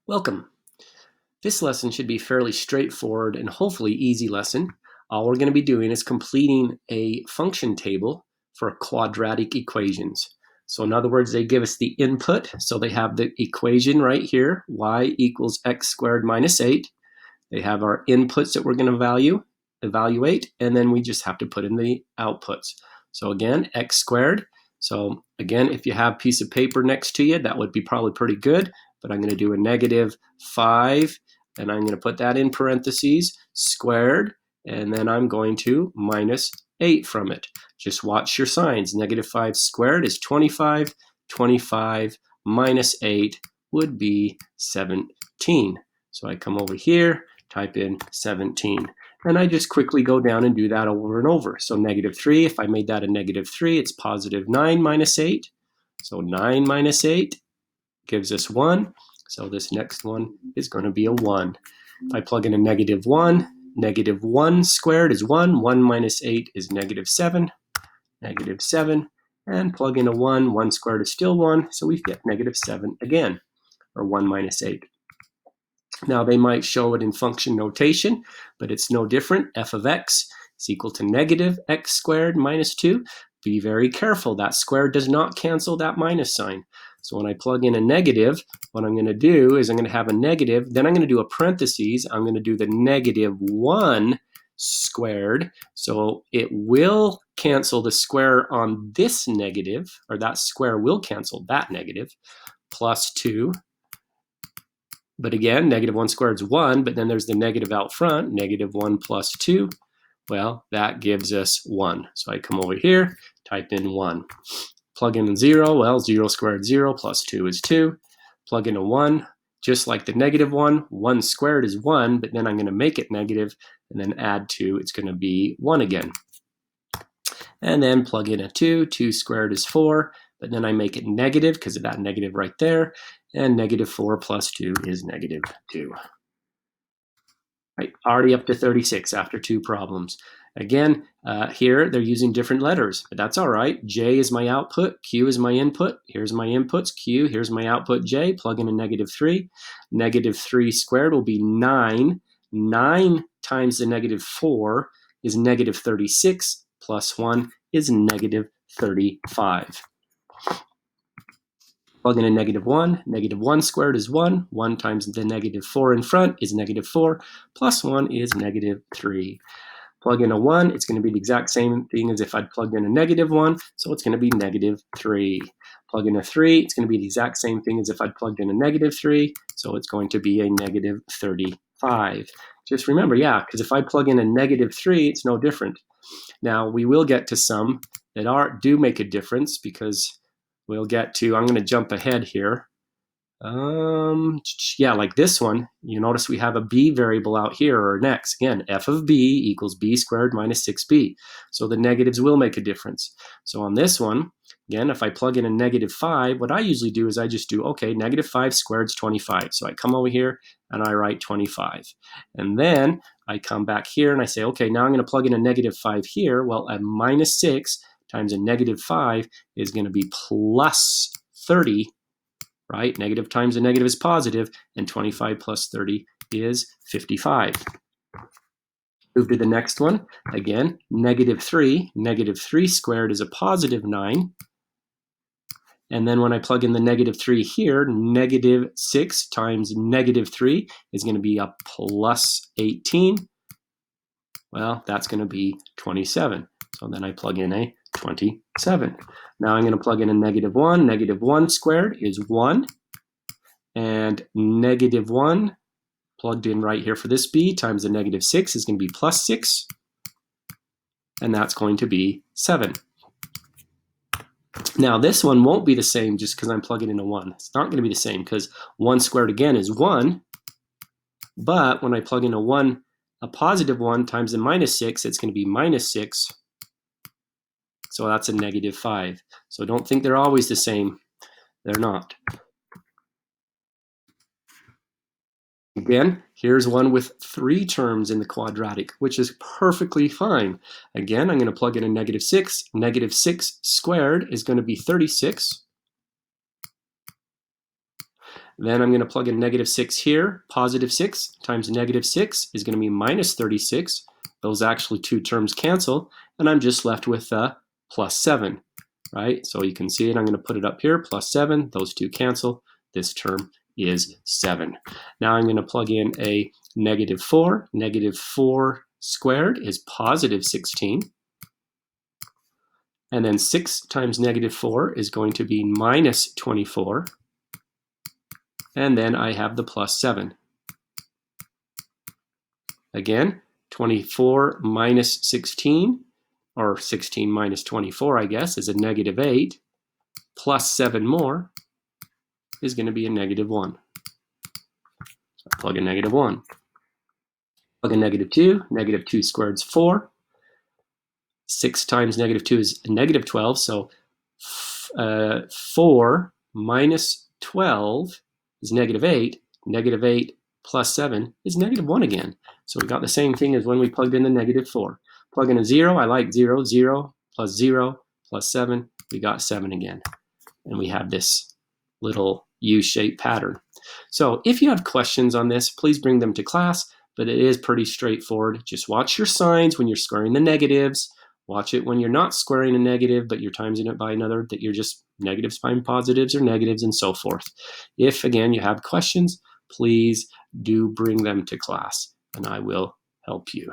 Welcome. This lesson should be fairly straightforward and hopefully easy lesson. All we're going to be doing is completing a function table for quadratic equations. So in other words, they give us the input. So they have the equation right here, y equals x squared minus 8. They have our inputs that we're going to evaluate, and then we just have to put in the outputs. So again, x squared. So again, if you have a piece of paper next to you, that would be probably pretty good. But I'm going to do a negative 5, and I'm going to put that in parentheses, squared, and then I'm going to minus 8 from it. Just watch your signs. Negative 5 squared is 25. 25 minus 8 would be 17. So I come over here, type in 17. And I just quickly go down and do that over and over. So negative 3, if I made that a negative 3, it's positive 9 minus 8. So 9 minus 8 gives us 1. So this next one is going to be a 1. If I plug in a negative 1, negative 1 squared is 1. 1 minus 8 is negative 7. Negative 7. And plug in a 1. 1 squared is still 1. So we get negative 7 again, or 1 minus 8. Now they might show it in function notation, but it's no different. F of x is equal to negative x squared minus 2. Be very careful. That square does not cancel that minus sign. So when I plug in a negative, what I'm going to do is I'm going to have a negative. Then I'm going to do a parentheses. I'm going to do the negative 1 squared. So it will cancel the square on this negative, or that square will cancel that negative, plus 2. But again, negative 1 squared is 1, but then there's the negative out front, negative 1 plus 2. Well, that gives us 1. So I come over here, type in 1. Plug in 0, well, 0 squared is 0, plus 2 is 2. Plug in a 1, just like the negative 1. 1 squared is 1, but then I'm going to make it negative, and then add 2, it's going to be 1 again. And then plug in a 2, 2 squared is 4, but then I make it negative because of that negative right there, and negative 4 plus 2 is negative 2. Right, already up to 36 after 2 problems. Again, here they're using different letters, but that's all right. J is my output, Q is my input. Here's my inputs, Q, here's my output, J. Plug in a negative 3. Negative 3 squared will be 9. 9 times the negative 4 is negative 36, plus 1 is negative 35. Plug in a negative 1. Negative 1 squared is 1. 1 times the negative 4 in front is negative 4. Plus 1 is negative 3. Plug in a 1. It's going to be the exact same thing as if I'd plugged in a negative 1. So it's going to be negative 3. Plug in a 3. It's going to be the exact same thing as if I'd plugged in a negative 3. So it's going to be a negative 35. Just remember, yeah, because if I plug in a negative 3, it's no different. Now, we will get to some that do make a difference because we'll get to, I'm going to jump ahead here. Yeah, like this one, you notice we have a b variable out here, or an x. Again, f of b equals b squared minus 6b. So the negatives will make a difference. So on this one, again, if I plug in a negative 5, what I usually do is I just do, okay, negative 5 squared is 25. So I come over here and I write 25. And then I come back here and I say, okay, now I'm going to plug in a negative 5 here. Well, a minus 6 times a negative 5 is going to be plus 30, right? Negative times a negative is positive, and 25 plus 30 is 55. Move to the next one. Again, negative 3. Negative 3 squared is a positive 9. And then when I plug in the negative 3 here, negative 6 times negative 3 is going to be a plus 18. Well, that's going to be 27. So then I plug in a 27. Now I'm going to plug in a negative 1. Negative 1 squared is 1. And negative 1 plugged in right here for this b times the negative 6 is going to be plus 6. And that's going to be 7. Now this one won't be the same just because I'm plugging in a 1. It's not going to be the same because 1 squared again is 1. But when I plug in a positive 1 times the minus 6, it's going to be minus 6. So that's a negative 5. So don't think they're always the same. They're not. Again, here's one with 3 terms in the quadratic, which is perfectly fine. Again, I'm going to plug in a negative 6. Negative 6 squared is going to be 36. Then I'm going to plug in negative 6 here. Positive 6 times negative 6 is going to be minus 36. Those actually two terms cancel, and I'm just left with plus 7, right? So you can see it. I'm going to put it up here, plus 7. Those two cancel. This term is 7. Now I'm going to plug in a negative 4. Negative 4 squared is positive 16. And then 6 times negative 4 is going to be minus 24. And then I have the plus 7. Again, 24 minus 16, or 16 minus 24, I guess, is a negative 8. Plus 7 more is going to be a negative 1. So I plug in negative 1. Plug in negative 2. Negative 2 squared is 4. 6 times negative 2 is negative 12. So 4 minus 12 is negative 8. Negative 8 plus 7 is negative 1 again. So we got the same thing as when we plugged in the negative 4. Plug in a 0. I like 0. 0 plus 0 plus 7. We got 7 again. And we have this little U-shaped pattern. So if you have questions on this, please bring them to class. But it is pretty straightforward. Just watch your signs when you're squaring the negatives. Watch it when you're not squaring a negative, but you're timesing it by another, that you're just negatives by positives or negatives and so forth. If, again, you have questions, please do bring them to class, and I will help you.